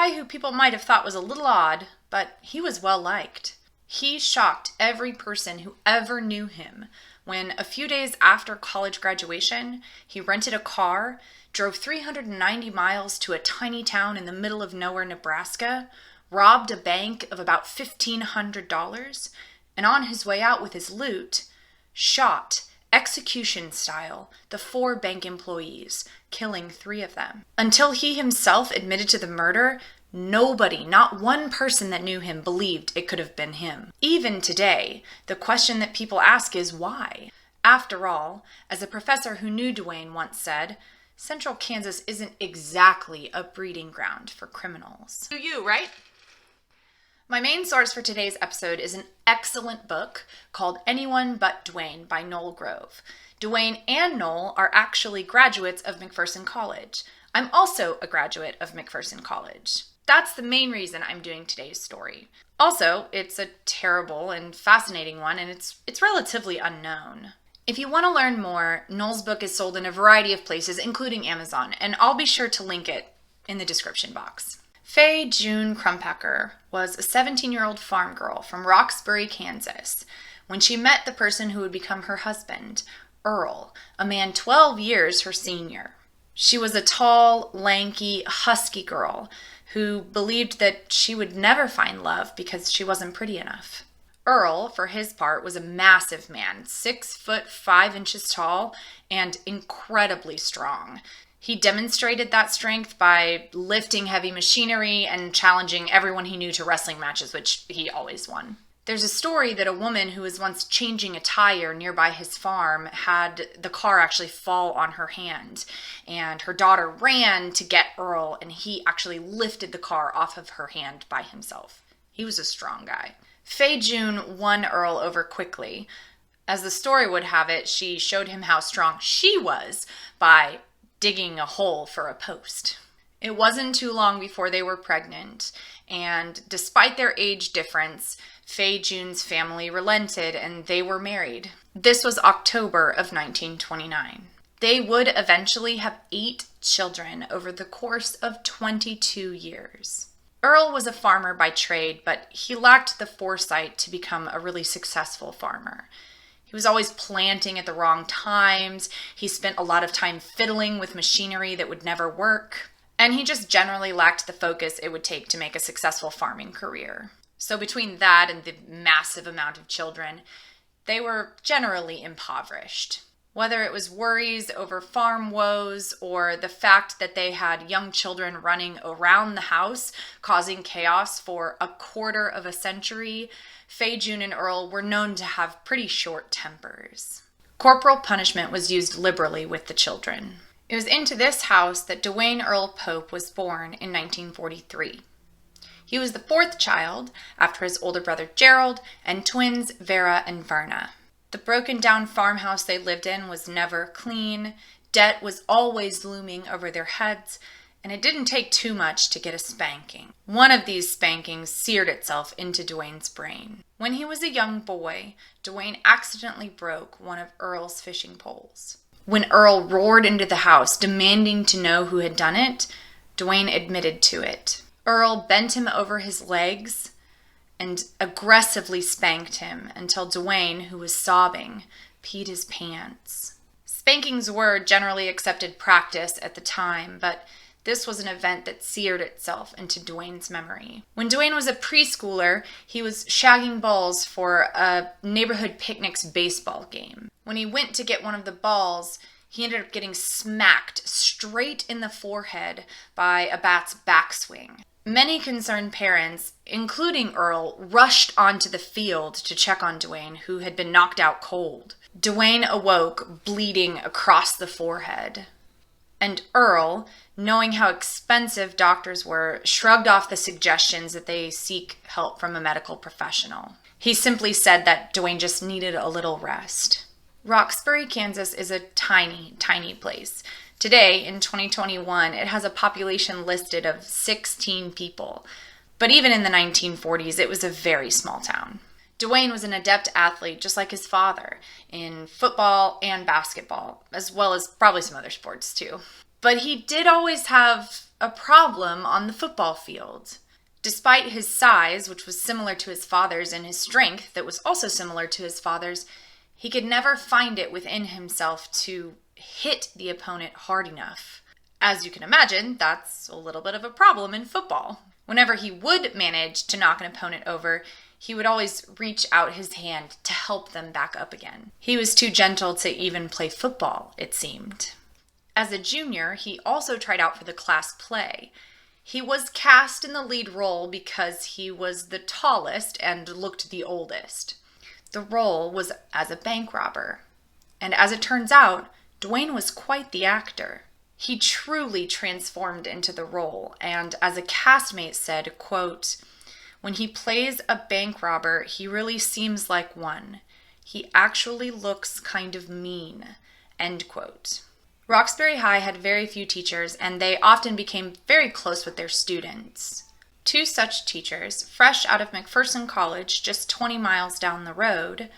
guy who people might have thought was a little odd, but he was well liked. He shocked every person who ever knew him when, a few days after college graduation, he rented a car, drove 390 miles to a tiny town in the middle of nowhere, Nebraska, robbed a bank of about $1,500, and on his way out with his loot, shot, execution style, the 4 bank employees, killing 3 of them. Until he himself admitted to the murder, nobody, not one person that knew him, believed it could have been him. Even today, the question that people ask is why? After all, as a professor who knew Dwayne once said, Central Kansas isn't exactly a breeding ground for criminals. You, right? My main source for today's episode is an excellent book called Anyone But Dwayne by Noel Grove. Duane and Noel are actually graduates of McPherson College. I'm also a graduate of McPherson College. That's the main reason I'm doing today's story. Also, it's a terrible and fascinating one, and it's relatively unknown. If you want to learn more, Noel's book is sold in a variety of places, including Amazon, and I'll be sure to link it in the description box. Faye June Crumpacker was a 17-year-old farm girl from Roxbury, Kansas, when she met the person who would become her husband, Earl, a man 12 years her senior. She was a tall, lanky, husky girl who believed that she would never find love because she wasn't pretty enough. Earl, for his part, was a massive man, 6 foot 5 inches tall and incredibly strong. He demonstrated that strength by lifting heavy machinery and challenging everyone he knew to wrestling matches, which he always won. There's a story that a woman who was once changing a tire nearby his farm had the car actually fall on her hand, and her daughter ran to get Earl, and he actually lifted the car off of her hand by himself. He was a strong guy. Faye June won Earl over quickly. As the story would have it, she showed him how strong she was by digging a hole for a post. It wasn't too long before they were pregnant, and despite their age difference, Faye June's family relented and they were married. This was October of 1929. They would eventually have 8 children over the course of 22 years. Earl was a farmer by trade, but he lacked the foresight to become a really successful farmer. He was always planting at the wrong times, he spent a lot of time fiddling with machinery that would never work, and he just generally lacked the focus it would take to make a successful farming career. So between that and the massive amount of children, they were generally impoverished. Whether it was worries over farm woes or the fact that they had young children running around the house, causing chaos for a quarter of a century, Faye June and Earl were known to have pretty short tempers. Corporal punishment was used liberally with the children. It was into this house that Dwayne Earl Pope was born in 1943. He was the 4th child after his older brother Gerald and twins Vera and Verna. The broken-down farmhouse they lived in was never clean, debt was always looming over their heads, and it didn't take too much to get a spanking. One of these spankings seared itself into Dwayne's brain. When he was a young boy, Dwayne accidentally broke one of Earl's fishing poles. When Earl roared into the house, demanding to know who had done it, Dwayne admitted to it. Earl bent him over his legs and aggressively spanked him until Dwayne, who was sobbing, peed his pants. Spankings were generally accepted practice at the time, but this was an event that seared itself into Dwayne's memory. When Dwayne was a preschooler, he was shagging balls for a neighborhood picnic's baseball game. When he went to get one of the balls, he ended up getting smacked straight in the forehead by a bat's backswing. Many concerned parents, including Earl, rushed onto the field to check on Dwayne, who had been knocked out cold. Dwayne awoke, bleeding across the forehead. And Earl, knowing how expensive doctors were, shrugged off the suggestions that they seek help from a medical professional. He simply said that Dwayne just needed a little rest. Roxbury, Kansas is a tiny, tiny place. Today, in 2021, it has a population listed of 16 people. But even in the 1940s, it was a very small town. Dwayne was an adept athlete, just like his father, in football and basketball, as well as probably some other sports too. But he did always have a problem on the football field. Despite his size, which was similar to his father's, and his strength, that was also similar to his father's, he could never find it within himself to hit the opponent hard enough. As you can imagine, that's a little bit of a problem in football. Whenever he would manage to knock an opponent over, he would always reach out his hand to help them back up again. He was too gentle to even play football, it seemed. As a junior, he also tried out for the class play. He was cast in the lead role because he was the tallest and looked the oldest. The role was as a bank robber. And as it turns out, Dwayne was quite the actor. He truly transformed into the role, and as a castmate said, quote, "When he plays a bank robber, he really seems like one. He actually looks kind of mean," end quote. Roxbury High had very few teachers, and they often became very close with their students. Two such teachers, fresh out of McPherson College, just 20 miles down the road,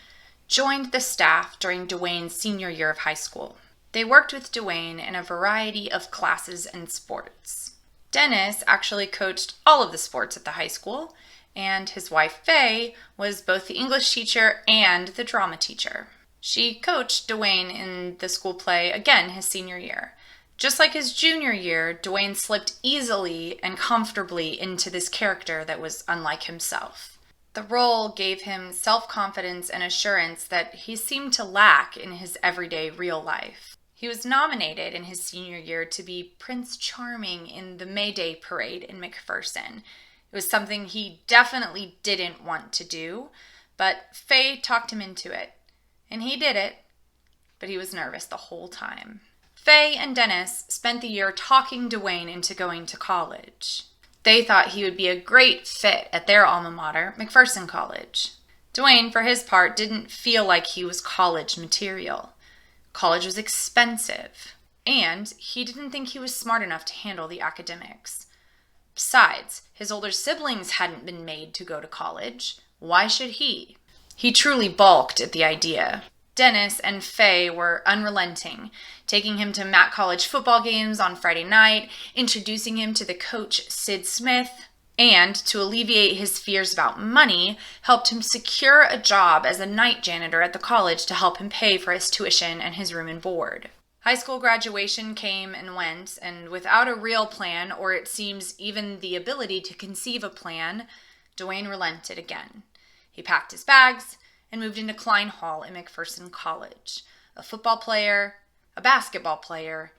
joined the staff during Dwayne's senior year of high school. They worked with Duane in a variety of classes and sports. Dennis actually coached all of the sports at the high school, and his wife Faye was both the English teacher and the drama teacher. She coached Duane in the school play again his senior year. Just like his junior year, Duane slipped easily and comfortably into this character that was unlike himself. The role gave him self-confidence and assurance that he seemed to lack in his everyday real life. He was nominated in his senior year to be Prince Charming in the May Day parade in McPherson. It was something he definitely didn't want to do, but Faye talked him into it. And he did it, but he was nervous the whole time. Faye and Dennis spent the year talking Duane into going to college. They thought he would be a great fit at their alma mater, McPherson College. Duane, for his part, didn't feel like he was college material. College was expensive, and he didn't think he was smart enough to handle the academics. Besides, his older siblings hadn't been made to go to college. Why should he? He truly balked at the idea. Dennis and Faye were unrelenting, taking him to Matt College football games on Friday night, introducing him to the coach Sid Smith, and to alleviate his fears about money, helped him secure a job as a night janitor at the college to help him pay for his tuition and his room and board. High school graduation came and went, and without a real plan, or it seems even the ability to conceive a plan, Duane relented again. He packed his bags and moved into Klein Hall at McPherson College, a football player, a basketball player,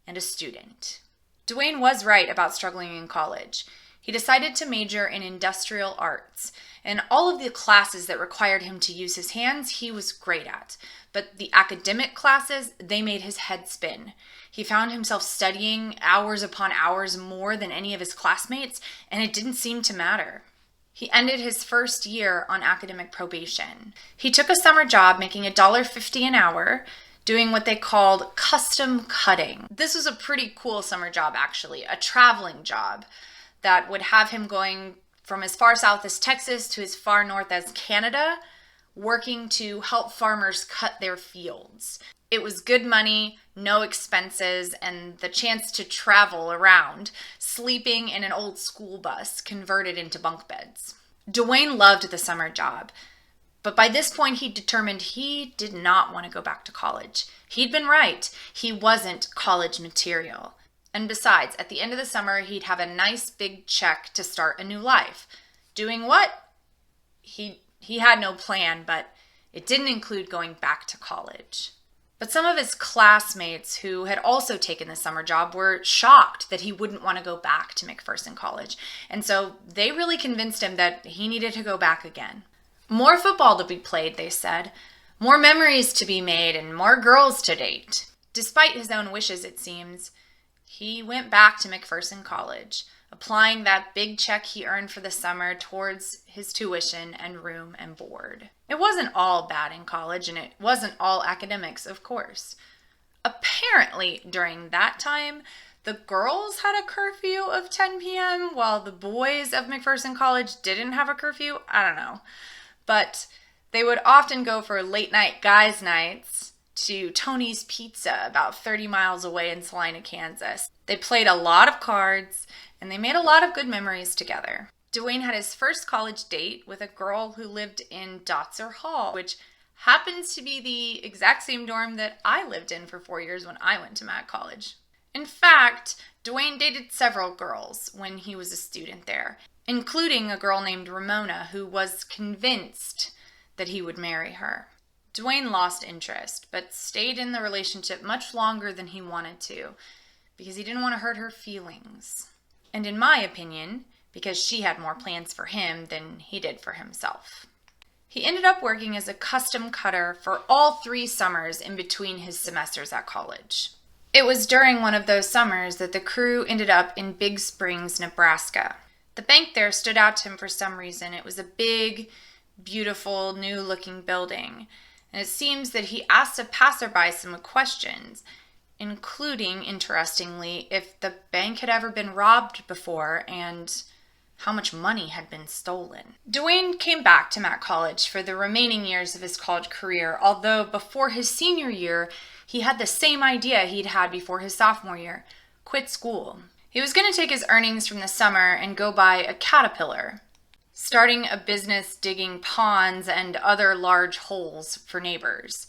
and a student. Duane was right about struggling in college. He decided to major in industrial arts, and all of the classes that required him to use his hands, he was great at. But the academic classes, they made his head spin. He found himself studying hours upon hours more than any of his classmates, and it didn't seem to matter. He ended his first year on academic probation. He took a summer job making $1.50 an hour, doing what they called custom cutting. This was a pretty cool summer job, actually, a traveling job that would have him going from as far south as Texas to as far north as Canada, working to help farmers cut their fields. It was good money, no expenses, and the chance to travel around, sleeping in an old school bus converted into bunk beds. Duane loved the summer job, but by this point he determined he did not want to go back to college. He'd been right. He wasn't college material. And besides, at the end of the summer, he'd have a nice big check to start a new life. Doing what? He had no plan, but it didn't include going back to college. But some of his classmates who had also taken the summer job were shocked that he wouldn't want to go back to McPherson College. And so they really convinced him that he needed to go back again. More football to be played, they said. More memories to be made and more girls to date. Despite his own wishes, it seems, he went back to McPherson College, applying that big check he earned for the summer towards his tuition and room and board. It wasn't all bad in college, and it wasn't all academics, of course. Apparently, during that time, the girls had a curfew of 10 p.m., while the boys of McPherson College didn't have a curfew. I don't know. But they would often go for late-night guys' nights to Tony's Pizza about 30 miles away in Salina, Kansas. They played a lot of cards, and they made a lot of good memories together. Dwayne had his first college date with a girl who lived in Dotzer Hall, which happens to be the exact same dorm that I lived in for 4 years when I went to Mac College. In fact, Dwayne dated several girls when he was a student there, including a girl named Ramona who was convinced that he would marry her. Dwayne lost interest, but stayed in the relationship much longer than he wanted to because he didn't want to hurt her feelings. And in my opinion, because she had more plans for him than he did for himself. He ended up working as a custom cutter for all 3 summers in between his semesters at college. It was during one of those summers that the crew ended up in Big Springs, Nebraska. The bank there stood out to him for some reason. It was a big, beautiful, new-looking building. And it seems that he asked a passerby some questions, including, interestingly, if the bank had ever been robbed before and how much money had been stolen. Duane came back to Mac College for the remaining years of his college career, although before his senior year, he had the same idea he'd had before his sophomore year: quit school. He was going to take his earnings from the summer and go buy a Caterpillar, starting a business digging ponds and other large holes for neighbors.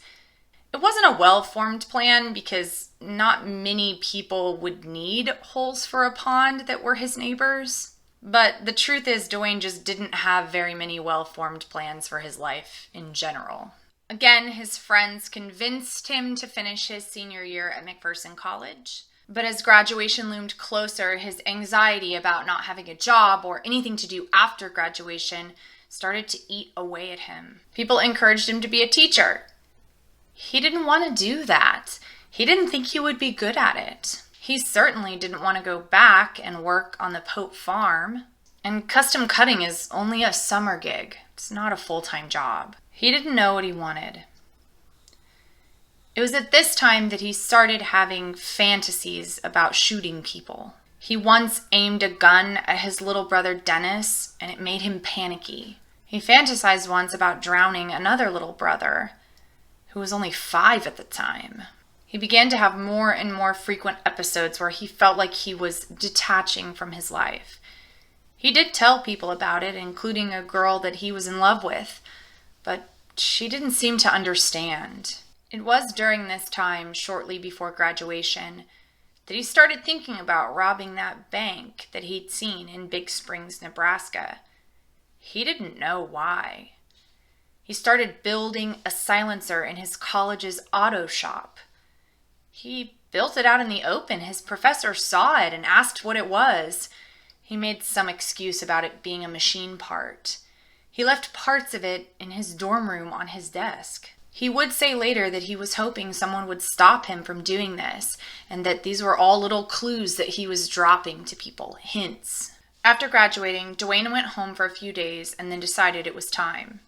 It wasn't a well-formed plan because not many people would need holes for a pond that were his neighbors. But the truth is, Dwayne just didn't have very many well-formed plans for his life in general. Again, his friends convinced him to finish his senior year at McPherson College. But as graduation loomed closer, his anxiety about not having a job or anything to do after graduation started to eat away at him. People encouraged him to be a teacher. He didn't want to do that. He didn't think he would be good at it. He certainly didn't want to go back and work on the Pope farm. And custom cutting is only a summer gig. It's not a full-time job. He didn't know what he wanted. It was at this time that he started having fantasies about shooting people. He once aimed a gun at his little brother Dennis, and it made him panicky. He fantasized once about drowning another little brother, who was only 5 at the time. He began to have more and more frequent episodes where he felt like he was detaching from his life. He did tell people about it, including a girl that he was in love with, but she didn't seem to understand. It was during this time, shortly before graduation, that he started thinking about robbing that bank that he'd seen in Big Springs, Nebraska. He didn't know why. He started building a silencer in his college's auto shop. He built it out in the open. His professor saw it and asked what it was. He made some excuse about it being a machine part. He left parts of it in his dorm room on his desk. He would say later that he was hoping someone would stop him from doing this, and that these were all little clues that he was dropping to people, hints. After graduating, Dwayne went home for a few days and then decided it was time.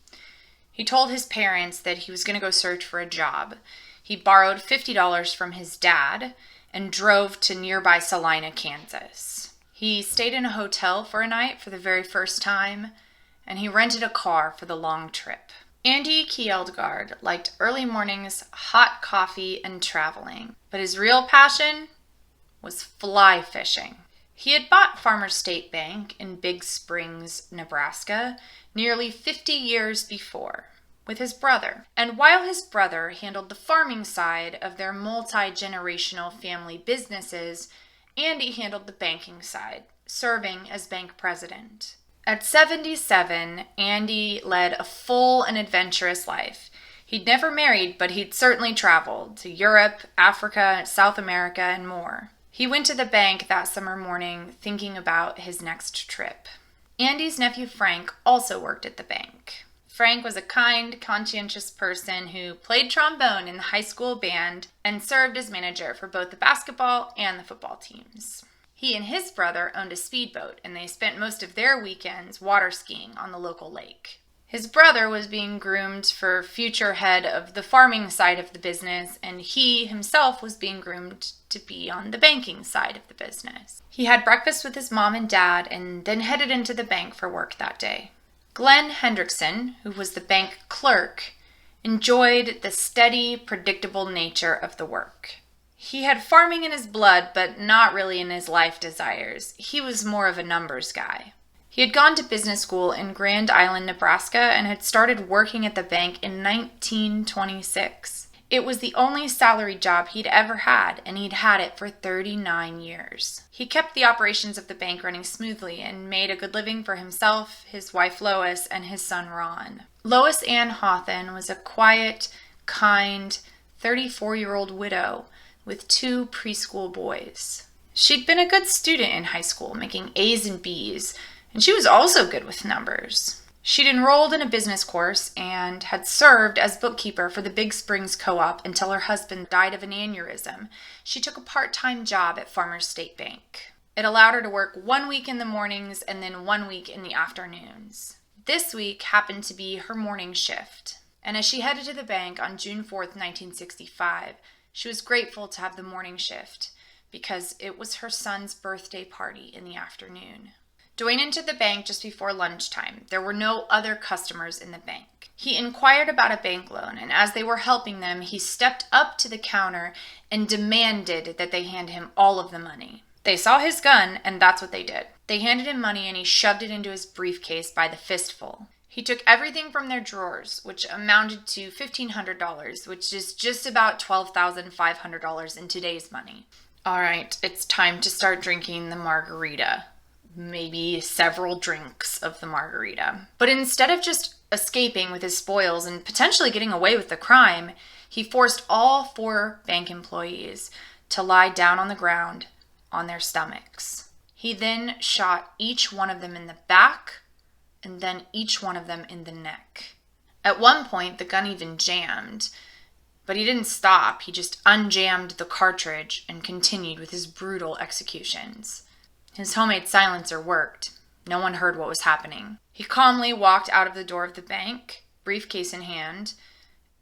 He told his parents that he was going to go search for a job. He borrowed $50 from his dad and drove to nearby Salina, Kansas. He stayed in a hotel for a night for the very first time, and he rented a car for the long trip. Andy Kjeldgaard liked early mornings, hot coffee, and traveling, but his real passion was fly fishing. He had bought Farmers State Bank in Big Springs, Nebraska, nearly 50 years before, with his brother. And while his brother handled the farming side of their multi-generational family businesses, Andy handled the banking side, serving as bank president. At 77, Andy led a full and adventurous life. He'd never married, but he'd certainly traveled to Europe, Africa, South America, and more. He went to the bank that summer morning thinking about his next trip. Andy's nephew Frank also worked at the bank. Frank was a kind, conscientious person who played trombone in the high school band and served as manager for both the basketball and the football teams. He and his brother owned a speedboat, and they spent most of their weekends water skiing on the local lake. His brother was being groomed for future head of the farming side of the business, and he himself was being groomed to be on the banking side of the business. He had breakfast with his mom and dad and then headed into the bank for work that day. Glenn Hendrickson, who was the bank clerk, enjoyed the steady, predictable nature of the work. He had farming in his blood, but not really in his life desires. He was more of a numbers guy. He had gone to business school in Grand Island, Nebraska, and had started working at the bank in 1926. It was the only salary job he'd ever had, and he'd had it for 39 years. He kept the operations of the bank running smoothly and made a good living for himself, his wife Lois, and his son Ron. Lois Ann Hawthorne was a quiet, kind, 34-year-old widow with 2 preschool boys. She'd been a good student in high school, making A's and B's, and she was also good with numbers. She'd enrolled in a business course and had served as bookkeeper for the Big Springs Co-op until her husband died of an aneurysm. She took a part-time job at Farmers State Bank. It allowed her to work 1 week in the mornings and then 1 week in the afternoons. This week happened to be her morning shift, and as she headed to the bank on June 4th, 1965, she was grateful to have the morning shift because it was her son's birthday party in the afternoon. Dwayne entered the bank just before lunchtime. There were no other customers in the bank. He inquired about a bank loan, and as they were helping them, he stepped up to the counter and demanded that they hand him all of the money. They saw his gun, and that's what they did. They handed him money, and he shoved it into his briefcase by the fistful. He took everything from their drawers, which amounted to $1,500, which is just about $12,500 in today's money. All right, it's time to start drinking the margarita. Maybe several drinks of the margarita. But instead of just escaping with his spoils and potentially getting away with the crime, he forced all 4 bank employees to lie down on the ground on their stomachs. He then shot each one of them in the back and then each one of them in the neck. At one point, the gun even jammed, but he didn't stop. He just unjammed the cartridge and continued with his brutal executions. His homemade silencer worked. No one heard what was happening. He calmly walked out of the door of the bank, briefcase in hand,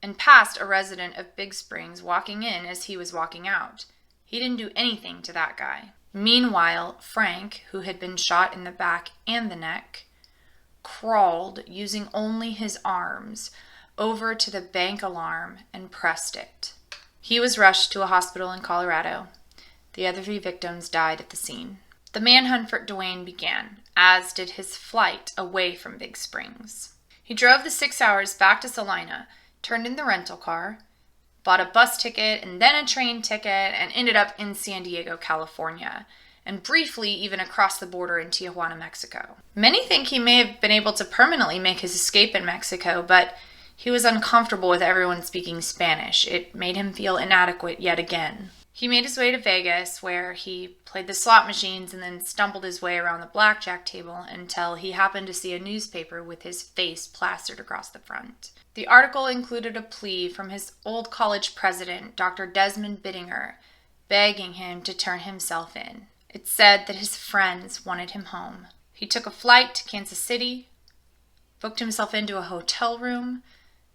and passed a resident of Big Springs walking in as he was walking out. He didn't do anything to that guy. Meanwhile, Frank, who had been shot in the back and the neck, crawled, using only his arms, over to the bank alarm and pressed it. He was rushed to a hospital in Colorado. The other 3 victims died at the scene. The manhunt for Dwayne began, as did his flight away from Big Springs. He drove the 6 hours back to Salina, turned in the rental car, bought a bus ticket and then a train ticket, and ended up in San Diego, California, and briefly even across the border in Tijuana, Mexico. Many think he may have been able to permanently make his escape in Mexico, but he was uncomfortable with everyone speaking Spanish. It made him feel inadequate yet again. He made his way to Vegas, where he played the slot machines and then stumbled his way around the blackjack table until he happened to see a newspaper with his face plastered across the front. The article included a plea from his old college president, Dr. Desmond Bittinger, begging him to turn himself in. It said that his friends wanted him home. He took a flight to Kansas City, booked himself into a hotel room,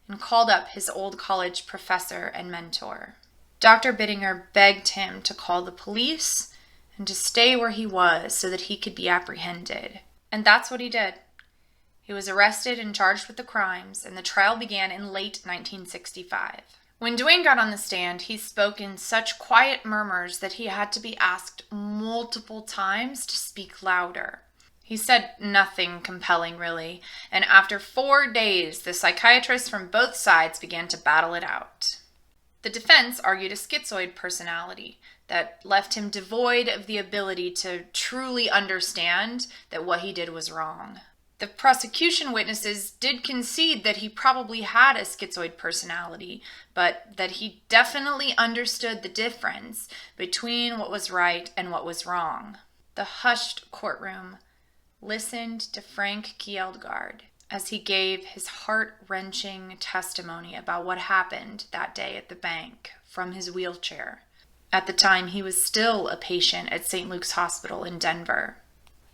and called up his old college professor and mentor. Dr. Bittinger begged him to call the police and to stay where he was so that he could be apprehended. And that's what he did. He was arrested and charged with the crimes, and the trial began in late 1965. When Dwayne got on the stand, he spoke in such quiet murmurs that he had to be asked multiple times to speak louder. He said nothing compelling, really, and after 4 days, the psychiatrists from both sides began to battle it out. The defense argued a schizoid personality that left him devoid of the ability to truly understand that what he did was wrong. The prosecution witnesses did concede that he probably had a schizoid personality, but that he definitely understood the difference between what was right and what was wrong. The hushed courtroom listened to Frank Kjeldgaard as he gave his heart-wrenching testimony about what happened that day at the bank from his wheelchair. At the time, he was still a patient at St. Luke's Hospital in Denver.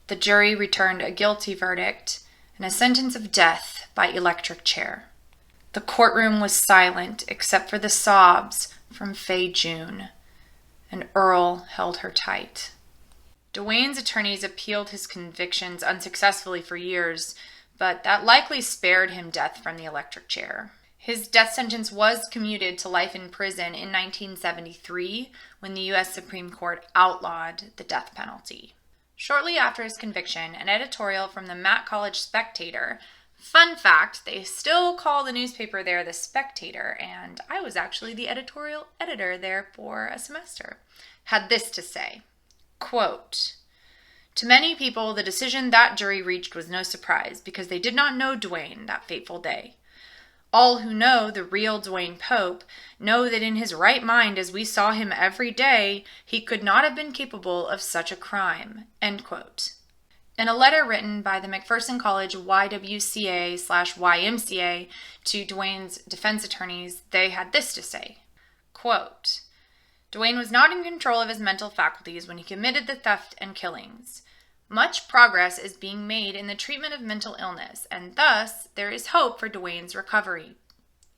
The jury returned a guilty verdict and a sentence of death by electric chair. The courtroom was silent except for the sobs from Faye June, and Earl held her tight. Dwayne's attorneys appealed his convictions unsuccessfully for years, but that likely spared him death from the electric chair. His death sentence was commuted to life in prison in 1973 when the U.S. Supreme Court outlawed the death penalty. Shortly after his conviction, an editorial from the Matt College Spectator, fun fact, they still call the newspaper there the Spectator, and I was actually the editorial editor there for a semester, had this to say, quote, "To many people, the decision that jury reached was no surprise because they did not know Dwayne that fateful day. All who know the real Dwayne Pope know that in his right mind as we saw him every day, he could not have been capable of such a crime." End quote. In a letter written by the McPherson College YWCA/YMCA to Dwayne's defense attorneys, they had this to say, quote, "Dwayne was not in control of his mental faculties when he committed the theft and killings. Much progress is being made in the treatment of mental illness, and thus there is hope for Dwayne's recovery."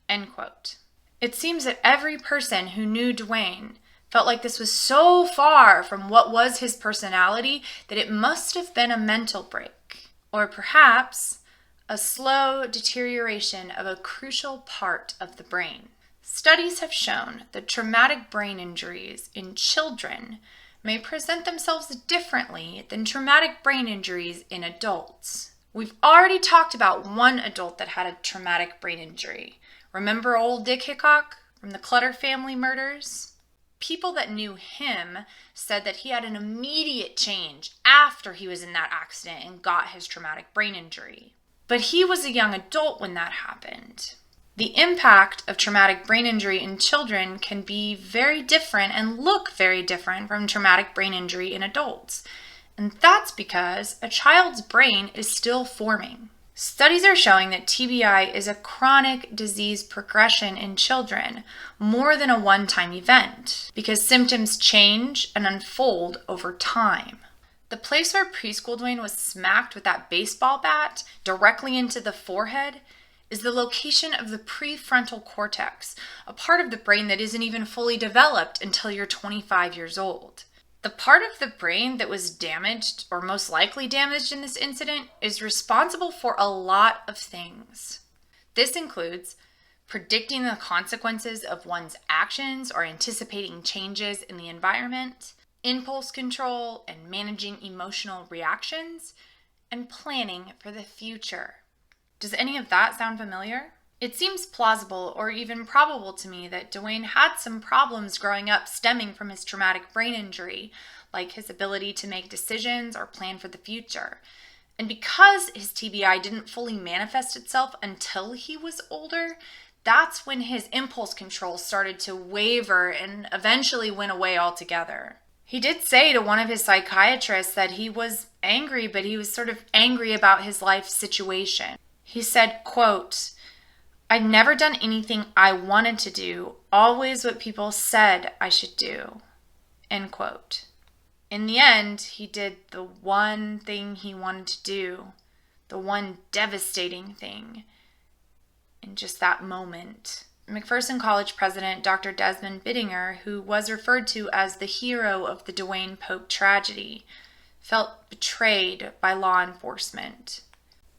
End quote. It seems that every person who knew Dwayne felt like this was so far from what was his personality that it must have been a mental break, or perhaps a slow deterioration of a crucial part of the brain. Studies have shown that traumatic brain injuries in children may present themselves differently than traumatic brain injuries in adults. We've already talked about one adult that had a traumatic brain injury. Remember old Dick Hickok from the Clutter family murders? People that knew him said that he had an immediate change after he was in that accident and got his traumatic brain injury. But he was a young adult when that happened. The impact of traumatic brain injury in children can be very different and look very different from traumatic brain injury in adults. And that's because a child's brain is still forming. Studies are showing that TBI is a chronic disease progression in children more than a one-time event because symptoms change and unfold over time. The place where preschool Dwayne was smacked with that baseball bat directly into the forehead is the location of the prefrontal cortex, a part of the brain that isn't even fully developed until you're 25 years old. The part of the brain that was damaged, or most likely damaged in this incident, is responsible for a lot of things. This includes predicting the consequences of one's actions or anticipating changes in the environment, impulse control and managing emotional reactions, and planning for the future. Does any of that sound familiar? It seems plausible or even probable to me that Dwayne had some problems growing up stemming from his traumatic brain injury, like his ability to make decisions or plan for the future. And because his TBI didn't fully manifest itself until he was older, that's when his impulse control started to waver and eventually went away altogether. He did say to one of his psychiatrists that he was angry, but he was sort of angry about his life situation. He said, quote, "I'd never done anything I wanted to do, always what people said I should do." End quote. In the end, he did the one thing he wanted to do, the one devastating thing, in just that moment. McPherson College president Dr. Desmond Bittinger, who was referred to as the hero of the Dwayne Pope tragedy, felt betrayed by law enforcement.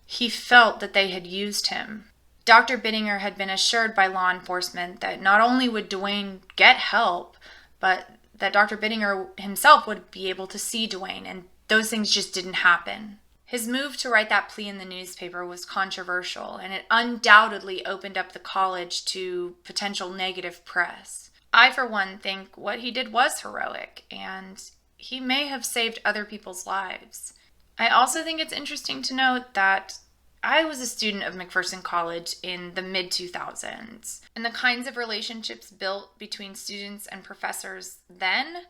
He felt that they had used him. Dr. Bittinger had been assured by law enforcement that not only would Dwayne get help, but that Dr. Bittinger himself would be able to see Dwayne, and those things just didn't happen. His move to write that plea in the newspaper was controversial, and it undoubtedly opened up the college to potential negative press. I, for one, think what he did was heroic, and he may have saved other people's lives. I also think it's interesting to note that I was a student of McPherson College in the mid-2000s, and the kinds of relationships built between students and professors then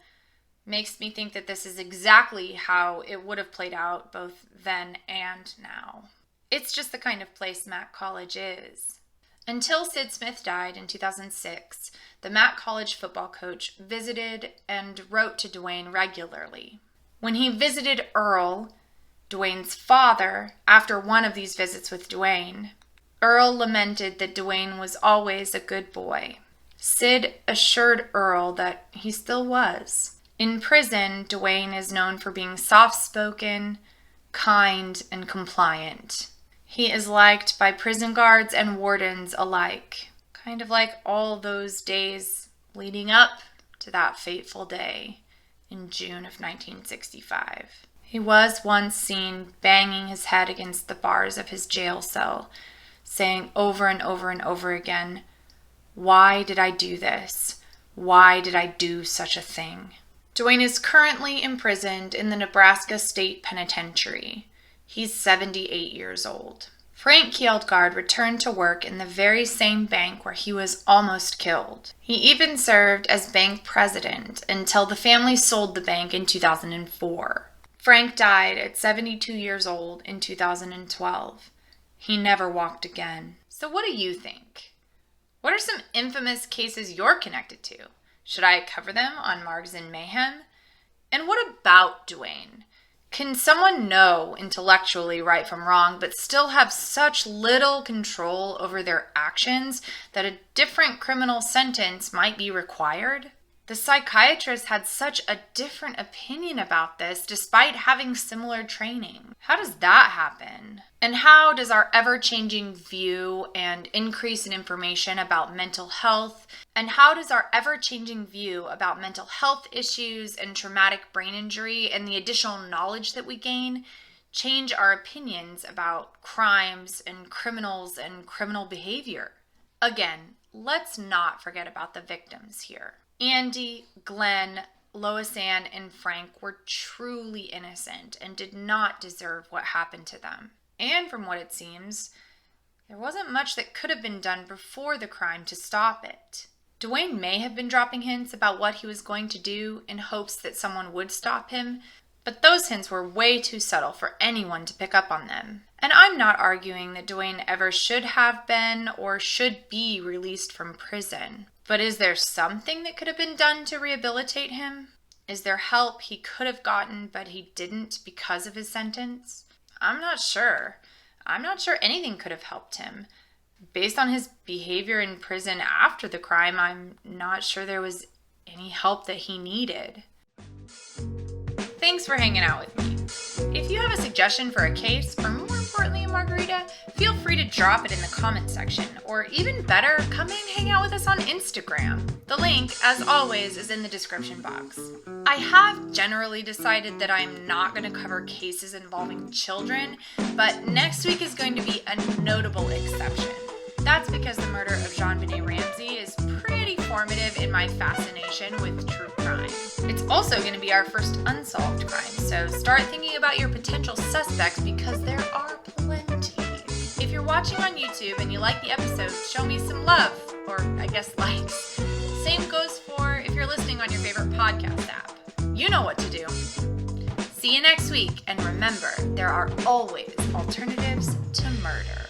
makes me think that this is exactly how it would have played out both then and now. It's just the kind of place Matt College is. Until Sid Smith died in 2006, the Matt College football coach visited and wrote to Dwayne regularly. When he visited Earl, Dwayne's father, after one of these visits with Dwayne, Earl lamented that Dwayne was always a good boy. Sid assured Earl that he still was. In prison, Dwayne is known for being soft-spoken, kind, and compliant. He is liked by prison guards and wardens alike, kind of like all those days leading up to that fateful day in June of 1965. He was once seen banging his head against the bars of his jail cell, saying over and over and over again, "Why did I do this? Why did I do such a thing?" Dwayne is currently imprisoned in the Nebraska State Penitentiary. He's 78 years old. Frank Kjeldgaard returned to work in the very same bank where he was almost killed. He even served as bank president until the family sold the bank in 2004. Frank died at 72 years old in 2012. He never walked again. So what do you think? What are some infamous cases you're connected to? Should I cover them on Margs and Mayhem? And what about Duane? Can someone know intellectually right from wrong, but still have such little control over their actions that a different criminal sentence might be required? The psychiatrist had such a different opinion about this despite having similar training. How does that happen? And how does our ever-changing view and increase in information about mental health, and how does our ever-changing view about mental health issues and traumatic brain injury and the additional knowledge that we gain change our opinions about crimes and criminal behavior? Again, let's not forget about the victims here. Andy, Glenn, Lois Ann, and Frank were truly innocent and did not deserve what happened to them. And from what it seems, there wasn't much that could have been done before the crime to stop it. Duane may have been dropping hints about what he was going to do in hopes that someone would stop him, but those hints were way too subtle for anyone to pick up on them. And I'm not arguing that Duane ever should have been or should be released from prison. But is there something that could have been done to rehabilitate him? Is there help he could have gotten but he didn't because of his sentence? I'm not sure. I'm not sure anything could have helped him. Based on his behavior in prison after the crime, I'm not sure there was any help that he needed. Thanks for hanging out with me. If you have a suggestion for a case, or more importantly a margarita, feel free to drop it in the comment section, or even better, come and hang out with us on Instagram. The link, as always, is in the description box. I have generally decided that I'm not going to cover cases involving children, but next week is going to be a notable exception. That's because the murder of JonBenet Ramsey is pretty formative in my fascination with true crime. It's also going to be our first unsolved crime, so start thinking about your potential suspects because there are plenty. If you're watching on YouTube and you like the episode, show me some love, or I guess likes. Same goes for if you're listening on your favorite podcast app. You know what to do. See you next week, and remember, there are always alternatives to murder.